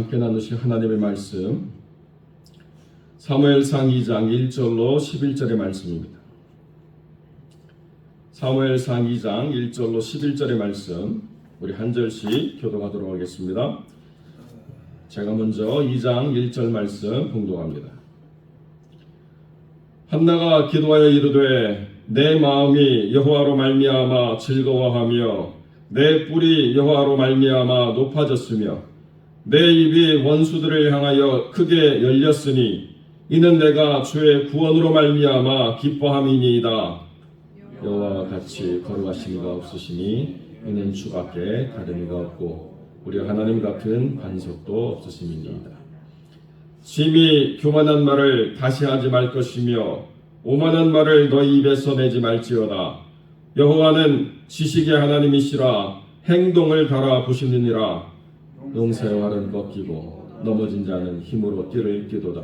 함께 나누실 하나님의 말씀 사무엘상 2장 1절로 11절의 말씀입니다. 사무엘상 2장 1절로 11절의 말씀 우리 한 절씩 교독하도록 하겠습니다. 제가 먼저 2장 1절 말씀 봉독합니다. 한나가 기도하여 이르되 내 마음이 여호와로 말미암아 즐거워하며 내 뿔이 여호와로 말미암아 높아졌으며 내 입이 원수들을 향하여 크게 열렸으니 이는 내가 주의 구원으로 말미암아 기뻐함이니이다. 여호와와 같이 거룩하신 이가 없으시니 이는 주밖에 다른 이가 없고 우리 하나님 같은 반석도 없으심이니이다. 심히 교만한 말을 다시 하지 말 것이며 오만한 말을 너희 입에서 내지 말지어다. 여호와는 지식의 하나님이시라 행동을 달아보시느니라. 용사의 활은 꺾이고 넘어진 자는 힘으로 띠를 띠도다.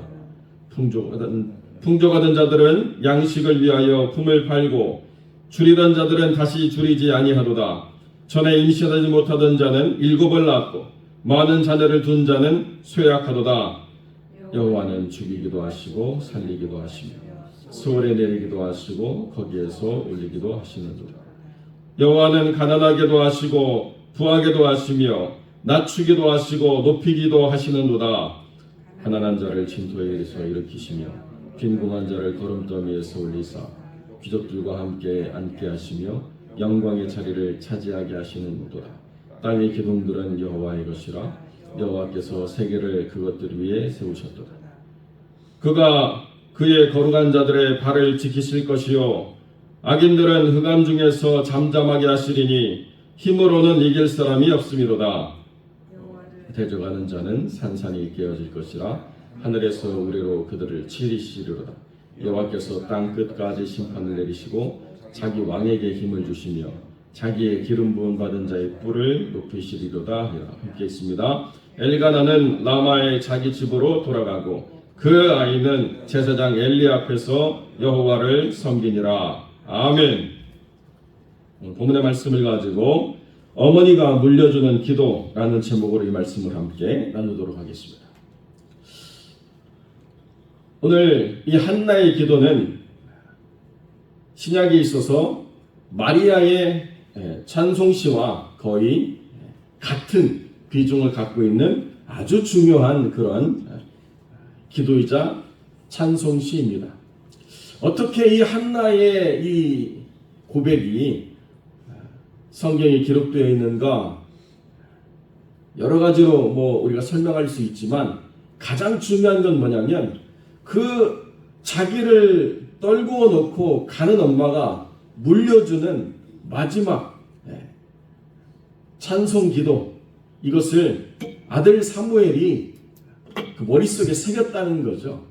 풍족하던 자들은 양식을 위하여 품을 팔고 줄이던 자들은 다시 줄이지 아니하도다. 전에 임신하지 못하던 자는 7을 낳았고 많은 자녀를 둔 자는 쇠약하도다. 여호와는 죽이기도 하시고 살리기도 하시며 수월에 내리기도 하시고 거기에서 올리기도 하시는도다. 여호와는 가난하게도 하시고 부하게도 하시며 낮추기도 하시고 높이기도 하시는도다. 가난한 자를 진토에서 일으키시며 빈궁한 자를 거름더미에서 올리사 귀족들과 함께 앉게 하시며 영광의 자리를 차지하게 하시는도다. 땅의 기둥들은 여호와의 것이라 여호와께서 세계를 그것들 위에 세우셨도다. 그가 그의 거룩한 자들의 발을 지키실 것이요 악인들은 흑암 중에서 잠잠하게 하시리니 힘으로는 이길 사람이 없음이로다. 대적하는 자는 산산이 깨어질 것이라 하늘에서 우레로 그들을 치리시리로다. 여호와께서 땅 끝까지 심판을 내리시고 자기 왕에게 힘을 주시며 자기의 기름 부음 받은 자의 뿔을 높이시리로다. 함께 있습니다. 엘가나는 라마의 자기 집으로 돌아가고 그 아이는 제사장 엘리 앞에서 여호와를 섬기니라. 아멘. 본문의 말씀을 가지고 어머니가 물려주는 기도라는 제목으로 이 말씀을 함께 나누도록 하겠습니다. 오늘 이 한나의 기도는 신약에 있어서 마리아의 찬송시와 거의 같은 비중을 갖고 있는 아주 중요한 그런 기도이자 찬송시입니다. 어떻게 이 한나의 이 고백이 성경에 기록되어 있는가? 여러 가지로 우리가 설명할 수 있지만 가장 중요한 건 뭐냐면 그 자기를 떨구어 놓고 가는 엄마가 물려주는 마지막 찬송 기도, 이것을 아들 사무엘이 그 머릿속에 새겼다는 거죠.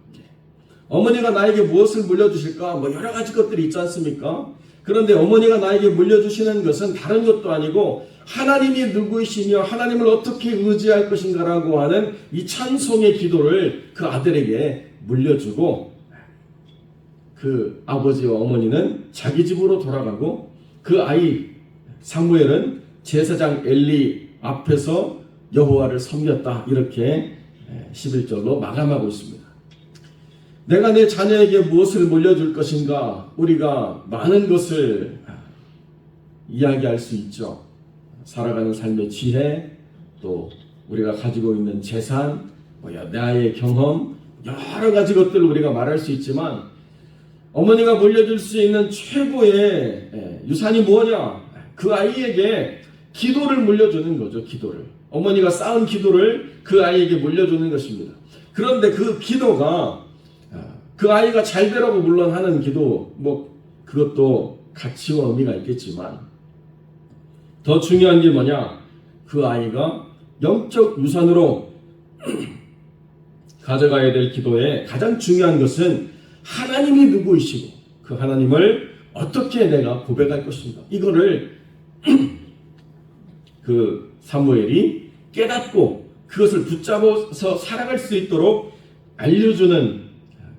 어머니가 나에게 무엇을 물려주실까? 여러 가지 것들이 있지 않습니까? 그런데 어머니가 나에게 물려주시는 것은 다른 것도 아니고 하나님이 누구이시며 하나님을 어떻게 의지할 것인가라고 하는 이 찬송의 기도를 그 아들에게 물려주고 그 아버지와 어머니는 자기 집으로 돌아가고 그 아이 사무엘은 제사장 엘리 앞에서 여호와를 섬겼다. 이렇게 11절로 마감하고 있습니다. 내가 내 자녀에게 무엇을 물려줄 것인가? 우리가 많은 것을 이야기할 수 있죠. 살아가는 삶의 지혜, 또 우리가 가지고 있는 재산, 나의 경험, 여러 가지 것들을 우리가 말할 수 있지만 어머니가 물려줄 수 있는 최고의 유산이 뭐냐? 그 아이에게 기도를 물려주는 거죠. 기도를. 어머니가 쌓은 기도를 그 아이에게 물려주는 것입니다. 그런데 그 기도가 그 아이가 잘 되라고 물론 하는 기도, 그것도 가치와 의미가 있겠지만 더 중요한 게 뭐냐? 그 아이가 영적 유산으로 가져가야 될 기도의 가장 중요한 것은 하나님이 누구이시고 그 하나님을 어떻게 내가 고백할 것인가. 이거를 그 사무엘이 깨닫고 그것을 붙잡아서 살아갈 수 있도록 알려주는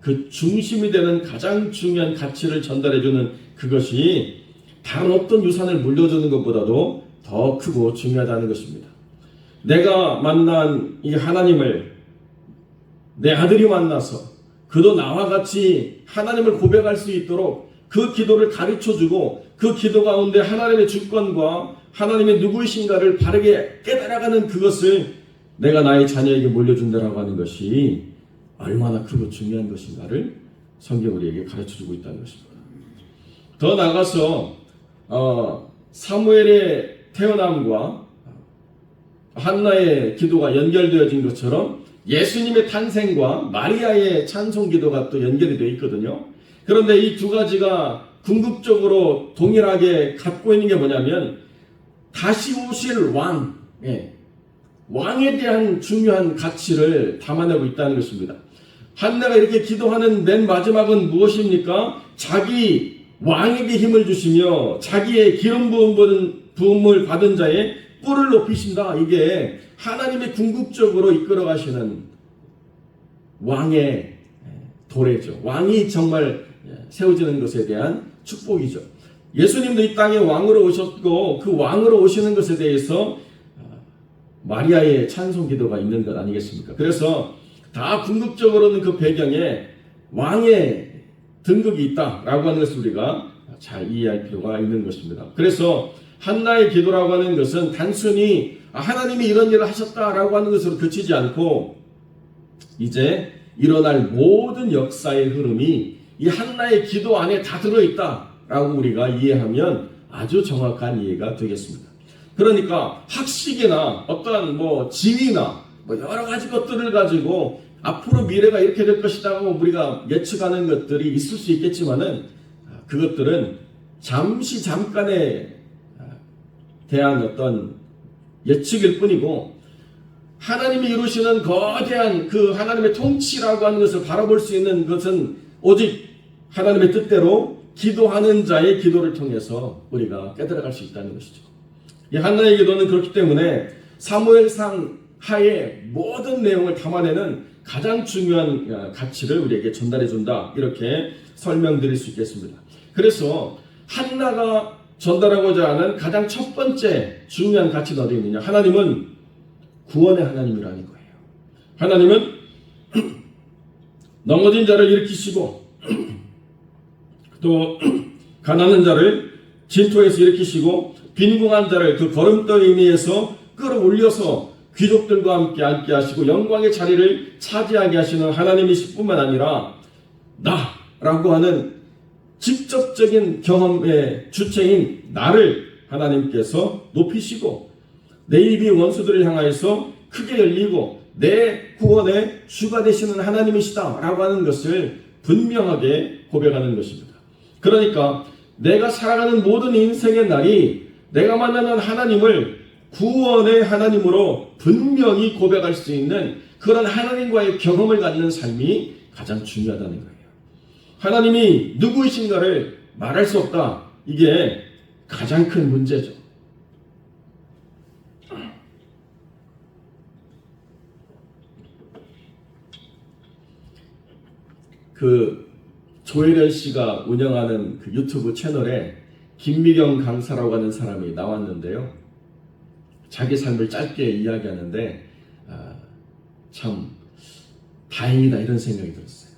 그 중심이 되는 가장 중요한 가치를 전달해주는 그것이 다른 어떤 유산을 물려주는 것보다도 더 크고 중요하다는 것입니다. 내가 만난 이 하나님을 내 아들이 만나서 그도 나와 같이 하나님을 고백할 수 있도록 그 기도를 가르쳐주고 그 기도 가운데 하나님의 주권과 하나님의 누구이신가를 바르게 깨달아가는 그것을 내가 나의 자녀에게 물려준다라고 하는 것이 얼마나 크고 중요한 것인가를 성경 우리에게 가르쳐주고 있다는 것입니다. 더 나아가서 사무엘의 태어남과 한나의 기도가 연결되어진 것처럼 예수님의 탄생과 마리아의 찬송 기도가 또 연결이 되어 있거든요. 그런데 이 두 가지가 궁극적으로 동일하게 갖고 있는 게 뭐냐면 다시 오실 왕, 왕에 대한 중요한 가치를 담아내고 있다는 것입니다. 한나가 이렇게 기도하는 맨 마지막은 무엇입니까? 자기 왕에게 힘을 주시며 자기의 기름 부음을 받은 자의 뿔을 높이신다. 이게 하나님이 궁극적으로 이끌어 가시는 왕의 도래죠. 왕이 정말 세워지는 것에 대한 축복이죠. 예수님도 이 땅에 왕으로 오셨고 그 왕으로 오시는 것에 대해서 마리아의 찬송 기도가 있는 것 아니겠습니까? 그래서 다 궁극적으로는 그 배경에 왕의 등극이 있다라고 하는 것을 우리가 잘 이해할 필요가 있는 것입니다. 그래서 한나의 기도라고 하는 것은 단순히 하나님이 이런 일을 하셨다라고 하는 것으로 그치지 않고 이제 일어날 모든 역사의 흐름이 이 한나의 기도 안에 다 들어있다라고 우리가 이해하면 아주 정확한 이해가 되겠습니다. 그러니까 학식이나 어떠한 지위나 여러 가지 것들을 가지고 앞으로 미래가 이렇게 될 것이라고 우리가 예측하는 것들이 있을 수 있겠지만은 그것들은 잠깐에 대한 어떤 예측일 뿐이고 하나님이 이루시는 거대한 그 하나님의 통치라고 하는 것을 바라볼 수 있는 것은 오직 하나님의 뜻대로 기도하는 자의 기도를 통해서 우리가 깨달아갈 수 있다는 것이죠. 이 한나의 기도는 그렇기 때문에 사무엘상 하의 모든 내용을 담아내는 가장 중요한 가치를 우리에게 전달해 준다. 이렇게 설명드릴 수 있겠습니다. 그래서 한나가 전달하고자 하는 가장 첫 번째 중요한 가치는 어디에 있느냐? 하나님은 구원의 하나님이라는 거예요. 하나님은 넘어진 자를 일으키시고 또 가난한 자를 진토에서 일으키시고 빈궁한 자를 그 걸음돌 위에서 끌어올려서 귀족들과 함께 앉게 하시고 영광의 자리를 차지하게 하시는 하나님이실 뿐만 아니라 나라고 하는 직접적인 경험의 주체인 나를 하나님께서 높이시고 내 입이 원수들을 향하여서 크게 열리고 내 구원의 주가 되시는 하나님이시다 라고 하는 것을 분명하게 고백하는 것입니다. 그러니까 내가 살아가는 모든 인생의 날이 내가 만나는 하나님을 구원의 하나님으로 분명히 고백할 수 있는 그런 하나님과의 경험을 갖는 삶이 가장 중요하다는 거예요. 하나님이 누구이신가를 말할 수 없다. 이게 가장 큰 문제죠. 그 조혜련 씨가 운영하는 그 유튜브 채널에 김미경 강사라고 하는 사람이 나왔는데요. 자기 삶을 짧게 이야기하는데 참 다행이다 이런 생각이 들었어요.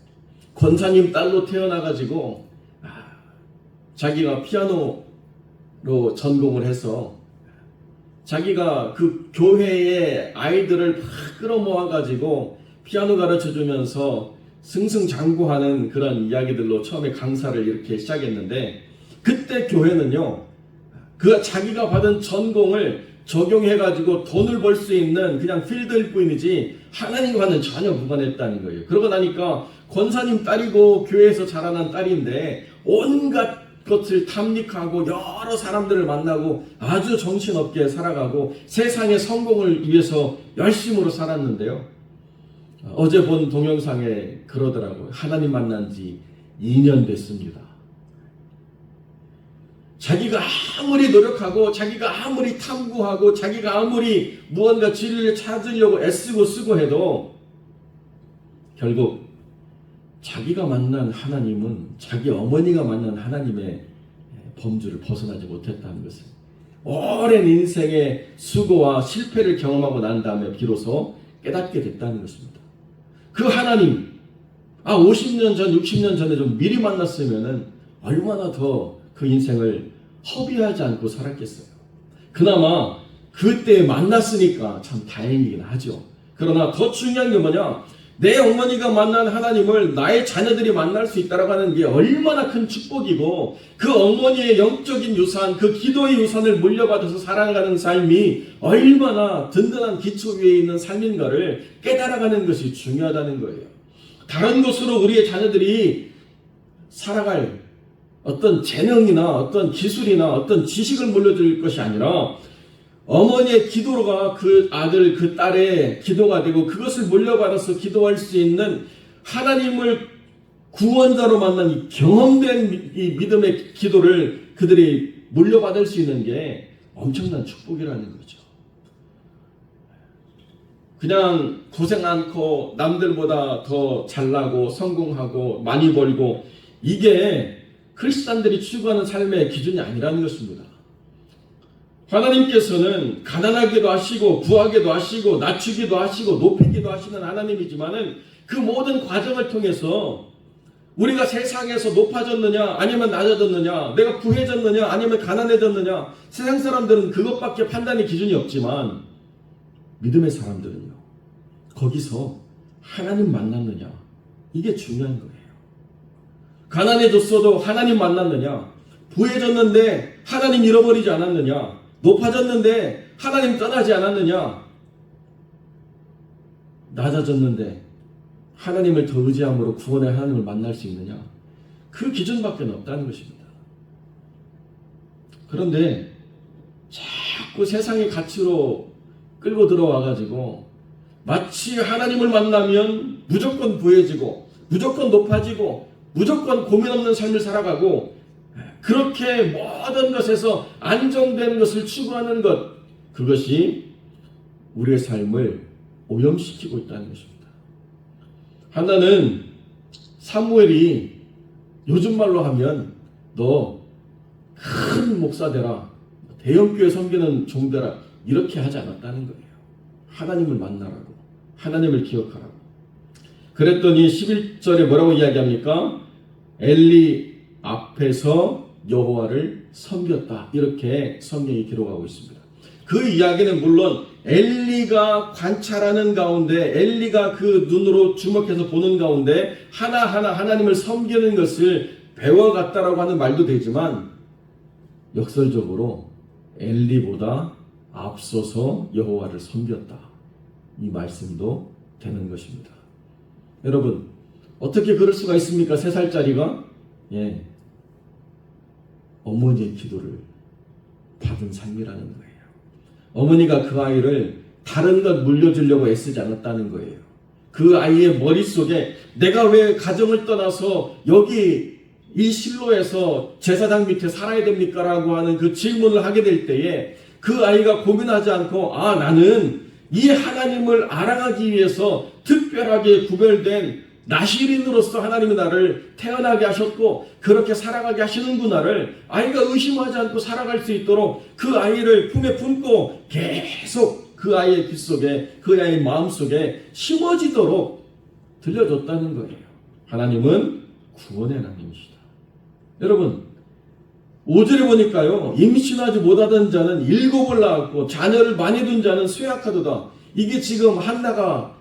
권사님 딸로 태어나가지고 자기가 피아노로 전공을 해서 자기가 그 교회의 아이들을 막 끌어모아가지고 피아노 가르쳐주면서 승승장구하는 그런 이야기들로 처음에 강사를 이렇게 시작했는데 그때 교회는요 그 자기가 받은 전공을 적용해가지고 돈을 벌 수 있는 그냥 필드일 뿐이지 하나님과는 전혀 무관했다는 거예요. 그러고 나니까 권사님 딸이고 교회에서 자라난 딸인데 온갖 것을 탐닉하고 여러 사람들을 만나고 아주 정신없게 살아가고 세상의 성공을 위해서 열심으로 살았는데요. 어제 본 동영상에 그러더라고요. 하나님 만난 지 2년 됐습니다. 자기가 아무리 노력하고 자기가 아무리 탐구하고 자기가 아무리 무언가 진리를 찾으려고 애쓰고 쓰고 해도 결국 자기가 만난 하나님은 자기 어머니가 만난 하나님의 범주를 벗어나지 못했다는 것을 오랜 인생의 수고와 실패를 경험하고 난 다음에 비로소 깨닫게 됐다는 것입니다. 그 하나님, 50년 전, 60년 전에 좀 미리 만났으면은 얼마나 더 그 인생을 허비하지 않고 살았겠어요. 그나마 그때 만났으니까 참 다행이긴 하죠. 그러나 더 중요한 게 뭐냐? 내 어머니가 만난 하나님을 나의 자녀들이 만날 수 있다라고 하는 게 얼마나 큰 축복이고, 그 어머니의 영적인 유산, 그 기도의 유산을 물려받아서 살아가는 삶이 얼마나 든든한 기초 위에 있는 삶인가를 깨달아가는 것이 중요하다는 거예요. 다른 것으로 우리의 자녀들이 살아갈 어떤 재능이나 어떤 기술이나 어떤 지식을 물려줄 것이 아니라 어머니의 기도가 그 아들, 그 딸의 기도가 되고 그것을 물려받아서 기도할 수 있는 하나님을 구원자로 만난 이 경험된 이 믿음의 기도를 그들이 물려받을 수 있는 게 엄청난 축복이라는 거죠. 그냥 고생 않고 남들보다 더 잘나고 성공하고 많이 벌고, 이게 크리스찬들이 추구하는 삶의 기준이 아니라는 것입니다. 하나님께서는 가난하기도 하시고 부하기도 하시고 낮추기도 하시고 높이기도 하시는 하나님이지만은 그 모든 과정을 통해서 우리가 세상에서 높아졌느냐 아니면 낮아졌느냐, 내가 부해졌느냐 아니면 가난해졌느냐, 세상 사람들은 그것밖에 판단의 기준이 없지만 믿음의 사람들은요, 거기서 하나님 만났느냐, 이게 중요한 거예요. 가난해졌어도 하나님 만났느냐, 부해졌는데 하나님 잃어버리지 않았느냐, 높아졌는데 하나님 떠나지 않았느냐, 낮아졌는데 하나님을 더 의지함으로 구원의 하나님을 만날 수 있느냐, 그 기준밖에 없다는 것입니다. 그런데 자꾸 세상의 가치로 끌고 들어와가지고 마치 하나님을 만나면 무조건 부해지고 무조건 높아지고 무조건 고민 없는 삶을 살아가고, 그렇게 모든 것에서 안정된 것을 추구하는 것, 그것이 우리의 삶을 오염시키고 있다는 것입니다. 하나는 사무엘이 요즘 말로 하면 너 큰 목사 되라, 대형교회 섬기는 종 되라, 이렇게 하지 않았다는 거예요. 하나님을 만나라고, 하나님을 기억하라고. 그랬더니 11절에 뭐라고 이야기합니까? 엘리 앞에서 여호와를 섬겼다, 이렇게 성경이 기록하고 있습니다. 그 이야기는 물론 엘리가 관찰하는 가운데, 엘리가 그 눈으로 주목해서 보는 가운데 하나하나 하나님을 섬기는 것을 배워갔다라고 하는 말도 되지만, 역설적으로 엘리보다 앞서서 여호와를 섬겼다, 이 말씀도 되는 것입니다. 여러분, 어떻게 그럴 수가 있습니까? 3살짜리가 어머니의 기도를 받은 삶이라는 거예요. 어머니가 그 아이를 다른 것 물려주려고 애쓰지 않았다는 거예요. 그 아이의 머릿속에 내가 왜 가정을 떠나서 여기 이 실로에서 제사장 밑에 살아야 됩니까? 라고 하는 그 질문을 하게 될 때에 그 아이가 고민하지 않고, 나는 이 하나님을 알아가기 위해서 특별하게 구별된 나시린으로서 하나님이 나를 태어나게 하셨고 그렇게 살아가게 하시는구나를 아이가 의심하지 않고 살아갈 수 있도록 그 아이를 품에 품고 계속 그 아이의 귓속에, 그 아이의 마음속에 심어지도록 들려줬다는 거예요. 하나님은 구원의 하나님이시다. 여러분, 5절에 보니까요, 임신하지 못하던 자는 7을 낳았고 자녀를 많이 둔 자는 쇠약하도다. 이게 지금 한나가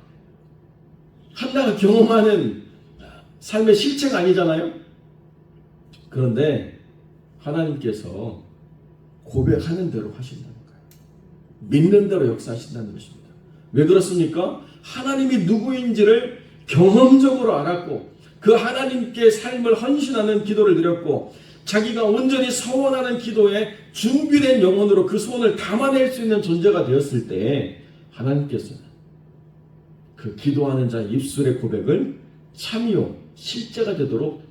경험하는 삶의 실체가 아니잖아요. 그런데 하나님께서 고백하는 대로 하신다는 거예요. 믿는 대로 역사하신다는 것입니다. 왜 그렇습니까? 하나님이 누구인지를 경험적으로 알았고 그 하나님께 삶을 헌신하는 기도를 드렸고 자기가 온전히 서원하는 기도에 준비된 영혼으로 그 소원을 담아낼 수 있는 존재가 되었을 때 하나님께서는 그 기도하는 자의 입술의 고백을 참이요 실제가 되도록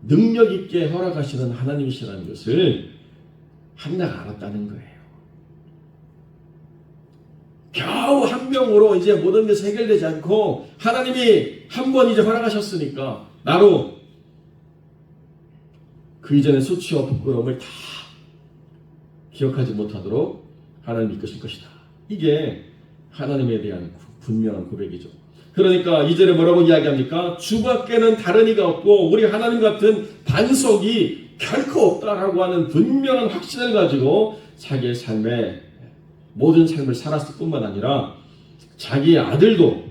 능력 있게 허락하시는 하나님이시라는 것을 한나가 알았다는 거예요. 겨우 한 명으로 이제 모든 것이 해결되지 않고 하나님이 한 번 이제 허락하셨으니까 나로 그 이전의 수치와 부끄러움을 다 기억하지 못하도록 하나님 이끄실 것이다. 이게 하나님에 대한 분명한 고백이죠. 그러니까 2절에 뭐라고 이야기합니까? 주밖에는 다른 이가 없고 우리 하나님 같은 반석이 결코 없다라고 하는 분명한 확신을 가지고 자기의 삶에 모든 삶을 살았을 뿐만 아니라 자기의 아들도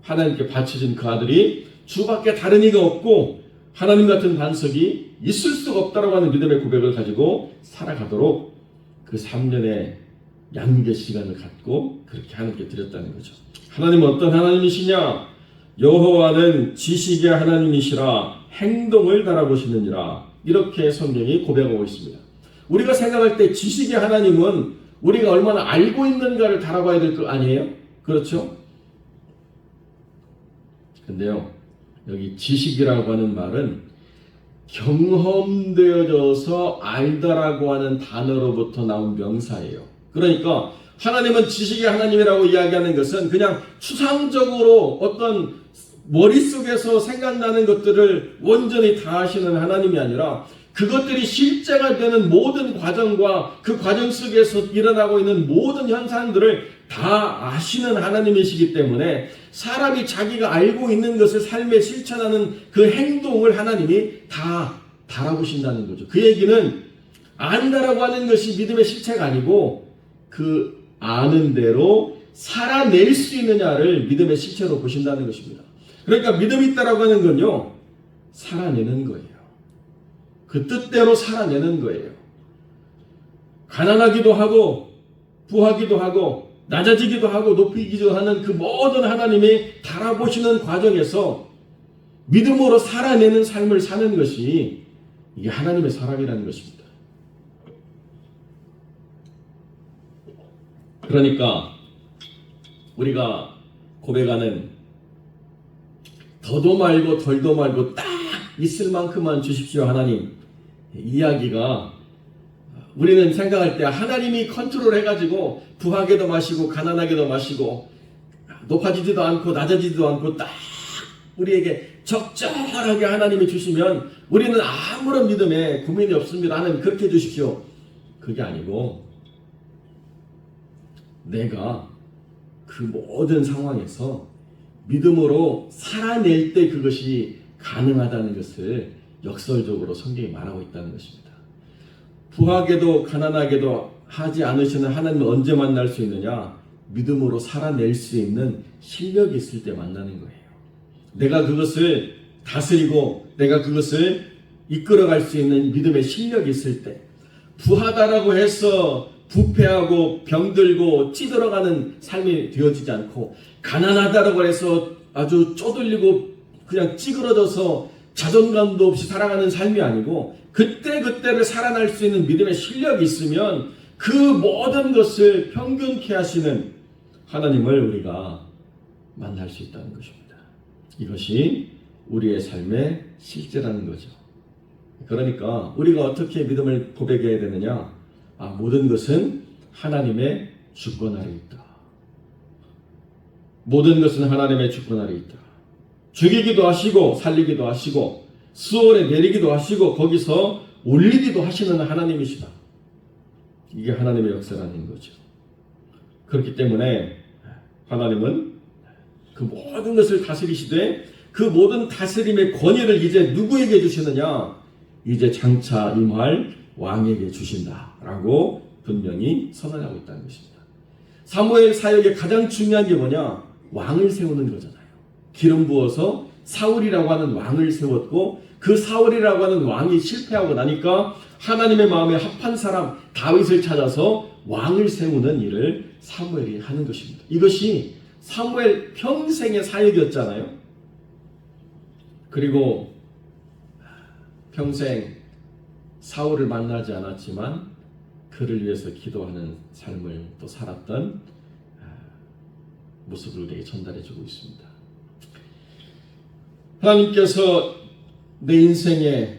하나님께 바쳐진 그 아들이 주밖에 다른 이가 없고 하나님 같은 반석이 있을 수가 없다라고 하는 믿음의 고백을 가지고 살아가도록 그 3년의 양육의 시간을 갖고 그렇게 하나님께 드렸다는 거죠. 하나님은 어떤 하나님이시냐? 여호와는 지식의 하나님이시라 행동을 달아보시느니라. 이렇게 성경이 고백하고 있습니다. 우리가 생각할 때 지식의 하나님은 우리가 얼마나 알고 있는가를 달아봐야 될 거 아니에요? 그렇죠? 근데요, 여기 지식이라고 하는 말은 경험되어져서 알다라고 하는 단어로부터 나온 명사예요. 그러니까 하나님은 지식의 하나님이라고 이야기하는 것은 그냥 추상적으로 어떤 머릿속에서 생각나는 것들을 온전히 다 하시는 하나님이 아니라 그것들이 실제가 되는 모든 과정과 그 과정 속에서 일어나고 있는 모든 현상들을 다 아시는 하나님이시기 때문에 사람이 자기가 알고 있는 것을 삶에 실천하는 그 행동을 하나님이 다 달아보신다는 거죠. 그 얘기는 안다라고 하는 것이 믿음의 실체가 아니고 그 아는 대로 살아낼 수 있느냐를 믿음의 실체로 보신다는 것입니다. 그러니까 믿음이 있다라고 하는 건요, 살아내는 거예요. 그 뜻대로 살아내는 거예요. 가난하기도 하고 부하기도 하고 낮아지기도 하고 높이기도 하는 그 모든 하나님이 달아보시는 과정에서 믿음으로 살아내는 삶을 사는 것이 이게 하나님의 사랑이라는 것입니다. 그러니까 우리가 고백하는 더도 말고 덜도 말고 딱 있을 만큼만 주십시오 하나님 이야기가 우리는 생각할 때 하나님이 컨트롤 해가지고 부하게도 마시고 가난하게도 마시고 높아지지도 않고 낮아지지도 않고 딱 우리에게 적절하게 하나님이 주시면 우리는 아무런 믿음에 고민이 없습니다. 하나님 그렇게 해주십시오. 그게 아니고 내가 그 모든 상황에서 믿음으로 살아낼 때 그것이 가능하다는 것을 역설적으로 성경이 말하고 있다는 것입니다. 부하게도 가난하게도 하지 않으시는 하나님을 언제 만날 수 있느냐? 믿음으로 살아낼 수 있는 실력이 있을 때 만나는 거예요. 내가 그것을 다스리고 내가 그것을 이끌어갈 수 있는 믿음의 실력이 있을 때 부하다라고 해서 부패하고 병들고 찌들어가는 삶이 되어지지 않고 가난하다라고 해서 아주 쪼들리고 그냥 찌그러져서 자존감도 없이 살아가는 삶이 아니고 그때그때를 살아날 수 있는 믿음의 실력이 있으면 그 모든 것을 평균케 하시는 하나님을 우리가 만날 수 있다는 것입니다. 이것이 우리의 삶의 실제라는 거죠. 그러니까 우리가 어떻게 믿음을 고백해야 되느냐? 모든 것은 하나님의 주권 아래 있다. 모든 것은 하나님의 주권 아래 있다. 죽이기도 하시고 살리기도 하시고 수월에 내리기도 하시고 거기서 올리기도 하시는 하나님이시다. 이게 하나님의 역사라는 거죠. 그렇기 때문에 하나님은 그 모든 것을 다스리시되 그 모든 다스림의 권위를 이제 누구에게 주시느냐? 이제 장차 임할 왕에게 주신다라고 분명히 선언하고 있다는 것입니다. 사무엘 사역의 가장 중요한 게 뭐냐? 왕을 세우는 거잖아요. 기름 부어서 사울이라고 하는 왕을 세웠고 그 사울이라고 하는 왕이 실패하고 나니까 하나님의 마음에 합한 사람 다윗을 찾아서 왕을 세우는 일을 사무엘이 하는 것입니다. 이것이 사무엘 평생의 사역이었잖아요. 그리고 평생 사울을 만나지 않았지만 그를 위해서 기도하는 삶을 또 살았던 모습을 우리에게 전달해주고 있습니다. 하나님께서 내 인생에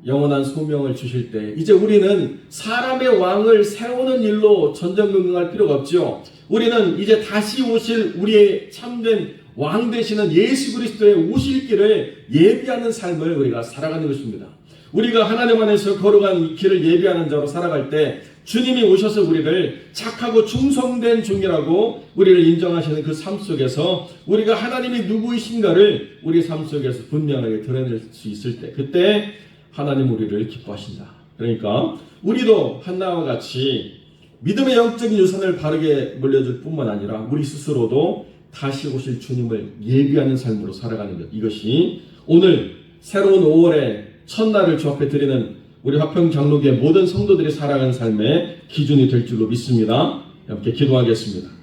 영원한 소명을 주실 때 이제 우리는 사람의 왕을 세우는 일로 전전긍긍할 필요가 없죠. 우리는 이제 다시 오실 우리의 참된 왕 되시는 예수 그리스도의 오실 길을 예비하는 삶을 우리가 살아가는 것입니다. 우리가 하나님 안에서 걸어간 길을 예비하는 자로 살아갈 때 주님이 오셔서 우리를 착하고 충성된 종이라고 우리를 인정하시는 그 삶 속에서 우리가 하나님이 누구이신가를 우리 삶 속에서 분명하게 드러낼 수 있을 때, 그때 하나님 우리를 기뻐하신다. 그러니까 우리도 한나와 같이 믿음의 영적인 유산을 바르게 물려줄 뿐만 아니라 우리 스스로도 다시 오실 주님을 예비하는 삶으로 살아가는 것, 이것이 오늘 새로운 5월의 첫날을 주 앞에 드리는 우리 화평장로교의 모든 성도들이 살아가는 삶의 기준이 될 줄로 믿습니다. 함께 기도하겠습니다.